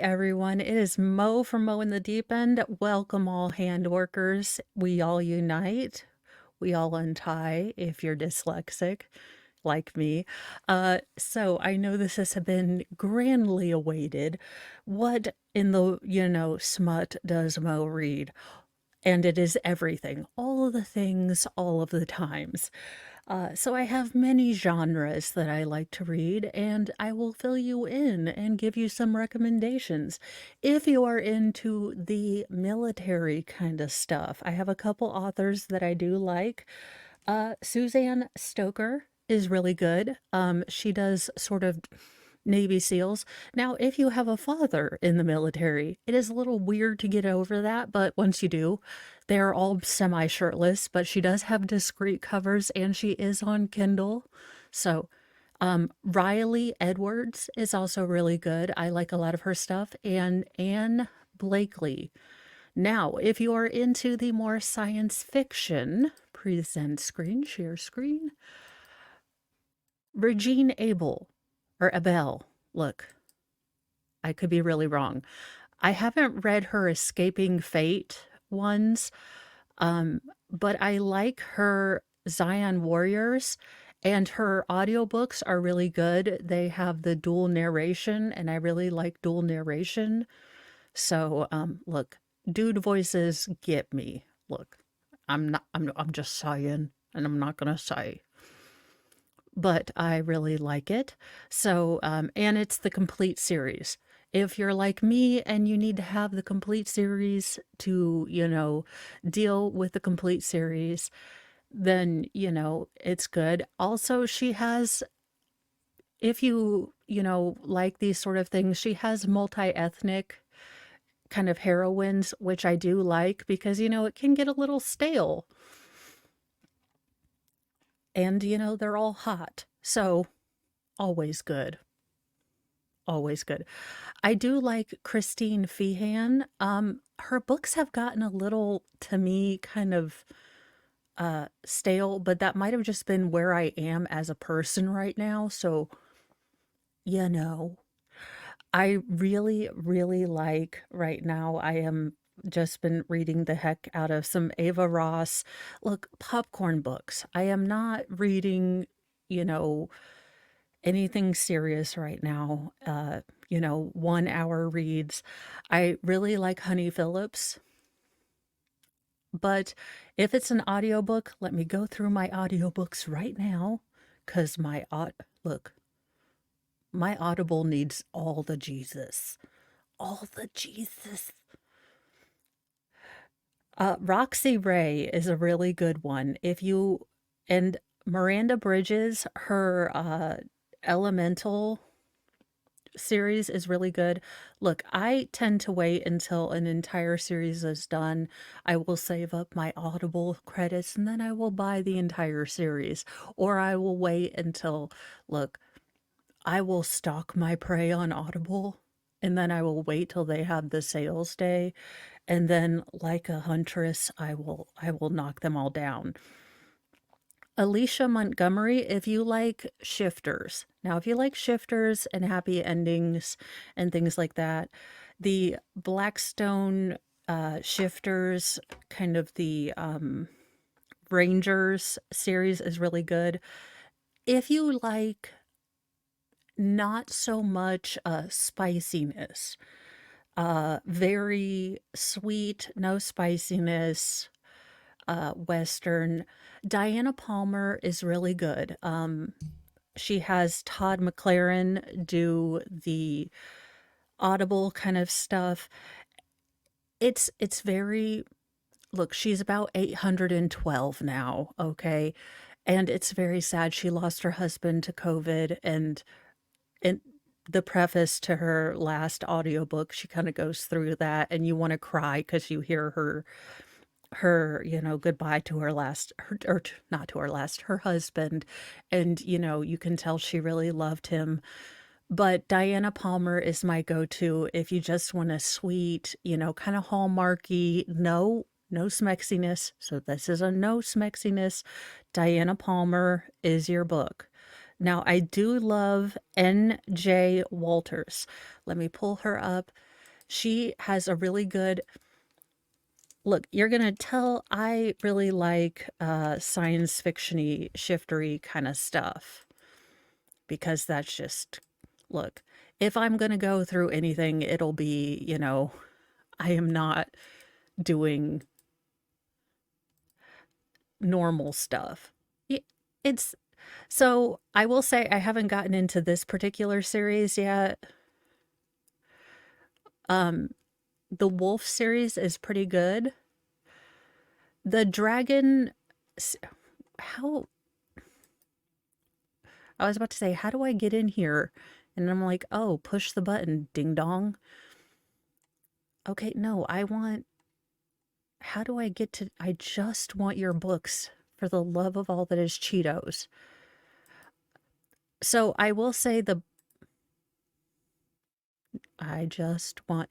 everyone. It is Mo from Mo in the Deep End. Welcome, all hand workers. We all unite. We all untie if you're dyslexic, like me. So I know this has been grandly awaited. What in the, smut does Mo read? And it is everything, all of the things, all of the times. So I have many genres that I like to read, and I will fill you in and give you some recommendations. If you are into the military kind of stuff, I have a couple authors that I do like. Suzanne Stoker is really good. She does sort of Navy SEALs. Now, if you have a father in the military, it is a little weird to get over that, but once you do, they're all semi-shirtless, but she does have discreet covers and she is on Kindle. So, Riley Edwards is also really good. I like a lot of her stuff. And Anne Blakely. Now, if you are into the more science fiction, present screen, share screen. Regine Abel, or Abel. Look, I could be really wrong. I haven't read her Escaping Fate ones, but I like her Zion Warriors, and her audiobooks are really good. They have the dual narration, and I really like dual narration. So, look, dude voices get me. Look, I'm just saying, and I'm not gonna say, but I really like it. So, and it's the complete series. If you're like me and you need to have the complete series to, deal with the complete series, then, it's good. Also, she has, if you, like these sort of things, she has multi-ethnic kind of heroines, which I do like because, it can get a little stale. And, they're all hot. So, always good. Always good. I do like Christine Feehan. Her books have gotten a little, to me, kind of stale, but that might have just been where I am as a person right now. So, you know, I really, really like right now. I am just been reading the heck out of some Ava Ross. Look, popcorn books. I am not reading, you know, anything serious right now. 1 hour reads. I really like Honey Phillips, but if it's an audiobook, let me go through my audiobooks right now because look, my Audible needs all the Jesus. All the Jesus. Roxy Ray is a really good one. And Miranda Bridges, her Elemental series is really good. Look, I tend to wait until an entire series is done. I will save up my Audible credits and then I will buy the entire series. Or I will wait until, look, I will stalk my prey on Audible and then I will wait till they have the sales day. And then like a huntress, I will knock them all down. Alicia Montgomery, if you like shifters. Now, if you like shifters and happy endings and things like that, the Blackstone shifters, kind of the Rangers series is really good. If you like not so much spiciness, very sweet, no spiciness, Western. Diana Palmer is really good. She has Todd McLaren do the Audible kind of stuff. It's very, look, she's about 812 now, okay? And it's very sad. She lost her husband to COVID, and in the preface to her last audiobook, she kind of goes through that and you want to cry because you hear her goodbye to her last, not to her last, her husband. And, you can tell she really loved him. But Diana Palmer is my go-to if you just want a sweet, kind of hallmarky, no smexiness. So this is a no smexiness. Diana Palmer is your book. Now, I do love N.J. Walters. Let me pull her up. She has a really good look. You're gonna tell I really like science fictiony, shiftery kind of stuff because that's just look. If I'm gonna go through anything, it'll be, I am not doing normal stuff. It's so I will say I haven't gotten into this particular series yet. Um, the Wolf series is pretty good. The dragon, how I was about to say, how do I get in here? And I'm like, oh, push the button, ding dong. Okay, no, how do I get to, I just want your books for the love of all that is Cheetos. So I will say I just want,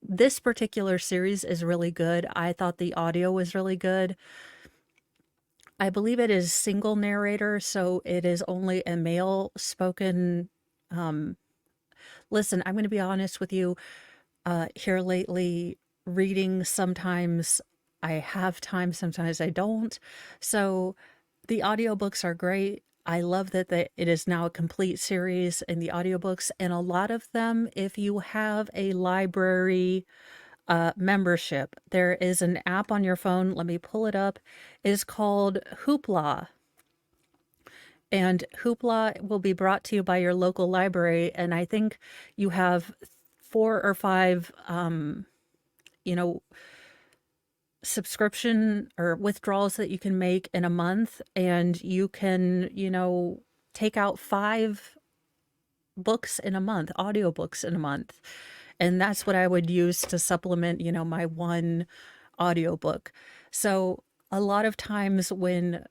this particular series is really good. I thought the audio was really good. I believe it is single narrator, so it is only a male spoken. Um, Listen, I'm going to be honest with you. Here lately, reading sometimes I have time, sometimes I don't. So the audiobooks are great. I love that it is now a complete series in the audiobooks, and a lot of them, if you have a library membership, there is an app on your phone. Let me pull it up. It is called Hoopla. And Hoopla will be brought to you by your local library. And I think you have 4 or 5, you know, subscription or withdrawals that you can make in a month. And you can, take out 5 books in a month, audiobooks in a month. And that's what I would use to supplement, my one audiobook. So a lot of times when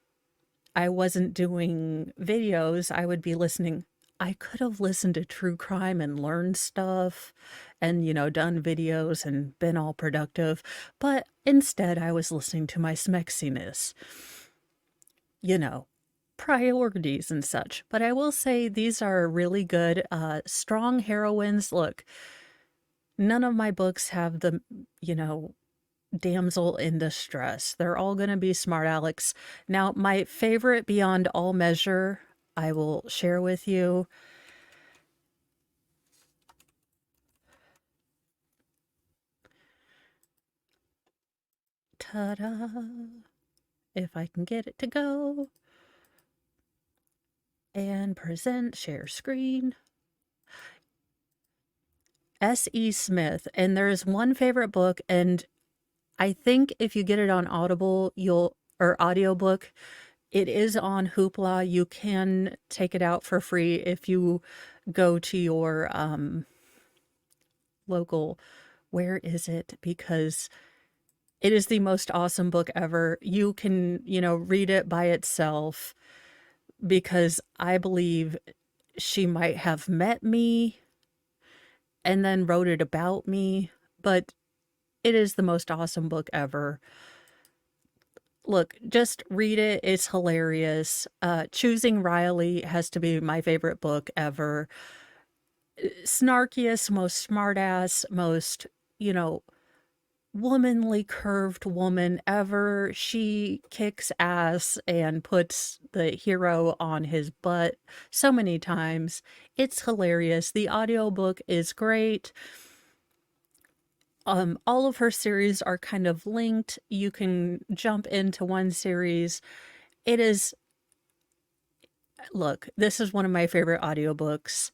I wasn't doing videos, I would be listening. I could have listened to true crime and learned stuff and, done videos and been all productive. But instead, I was listening to my smexiness, you know, priorities and such. But I will say these are really good, strong heroines. Look, none of my books have the, you know, damsel in distress. They're all going to be smart Alex. Now, my favorite beyond all measure, I will share with you. Ta-da! If I can get it to go. And present, share screen. S.E. Smith. And there's one favorite book, and I think if you get it on Audible, or audiobook, it is on Hoopla. You can take it out for free if you go to your local. Where is it? Because it is the most awesome book ever. You can, read it by itself because I believe she might have met me and then wrote it about me, but it is the most awesome book ever. Look, just read it. It's hilarious. Choosing Riley has to be my favorite book ever. Snarkiest, most smartass, most, you know, womanly curved woman ever. She kicks ass and puts the hero on his butt so many times. It's hilarious. The audiobook is great. All of her series are kind of linked. You can jump into one series. It is, look, this is one of my favorite audiobooks.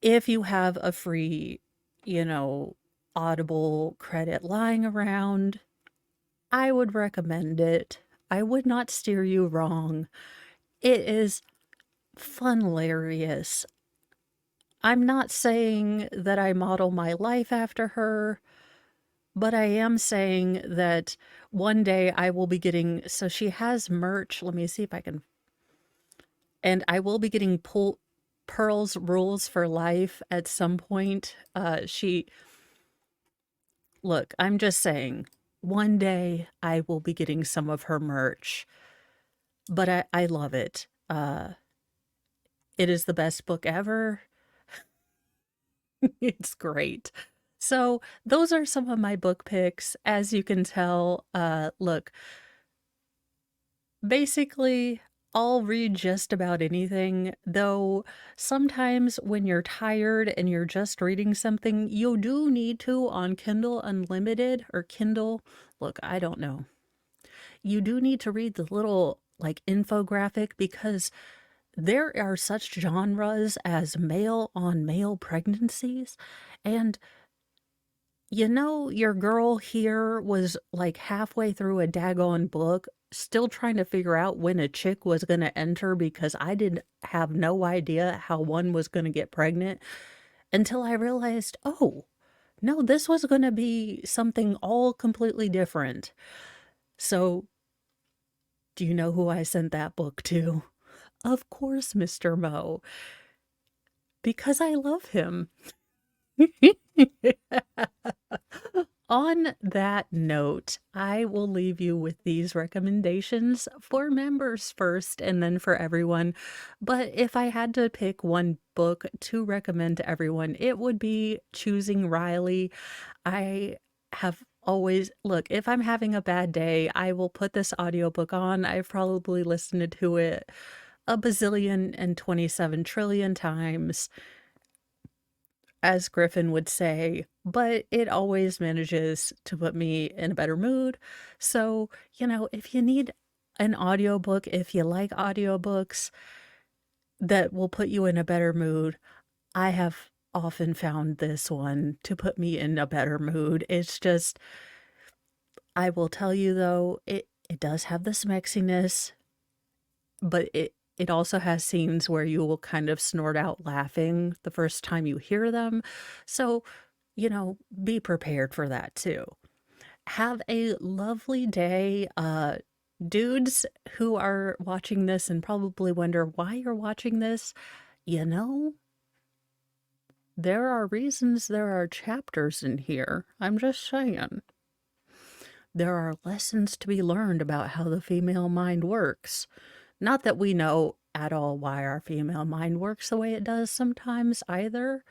If you have a free, you know, Audible credit lying around, I would recommend it. I would not steer you wrong. It is fun, hilarious. I'm not saying that I model my life after her, but I am saying that one day I will be getting, so she has merch. Let me see if I can, and I will be getting Pearl's Rules for Life at some point. Look, I'm just saying, one day I will be getting some of her merch, but I love it. It is the best book ever. It's great. So, those are some of my book picks. As you can tell, look, basically, I'll read just about anything, though sometimes when you're tired and you're just reading something, you do need to on Kindle Unlimited or Kindle. Look, I don't know. You do need to read the little like infographic because there are such genres as male on male pregnancies. And your girl here was like halfway through a daggone book, still trying to figure out when a chick was going to enter because I didn't have no idea how one was going to get pregnant until I realized, oh, no, this was going to be something all completely different. So, do you know who I sent that book to? Of course, Mr. Mo, because I love him. On that note, I will leave you with these recommendations for members first and then for everyone. But if I had to pick one book to recommend to everyone, it would be Choosing Riley. I have always, look, if I'm having a bad day, I will put this audiobook on. I've probably listened to it a bazillion and 27 trillion times, as Griffin would say, but it always manages to put me in a better mood. So, if you need an audiobook, if you like audiobooks that will put you in a better mood, I have often found this one to put me in a better mood. It's just, I will tell you though, it does have the smexiness, but it also has scenes where you will kind of snort out laughing the first time you hear them. So, be prepared for that too. Have a lovely day. Dudes who are watching this and probably wonder why you're watching this, you know, there are reasons there are chapters in here. I'm just saying. There are lessons to be learned about how the female mind works. Not that we know at all why our female mind works the way it does sometimes either,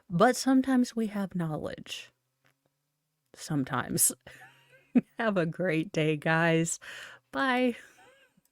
but sometimes we have knowledge. Sometimes. Have a great day, guys. Bye.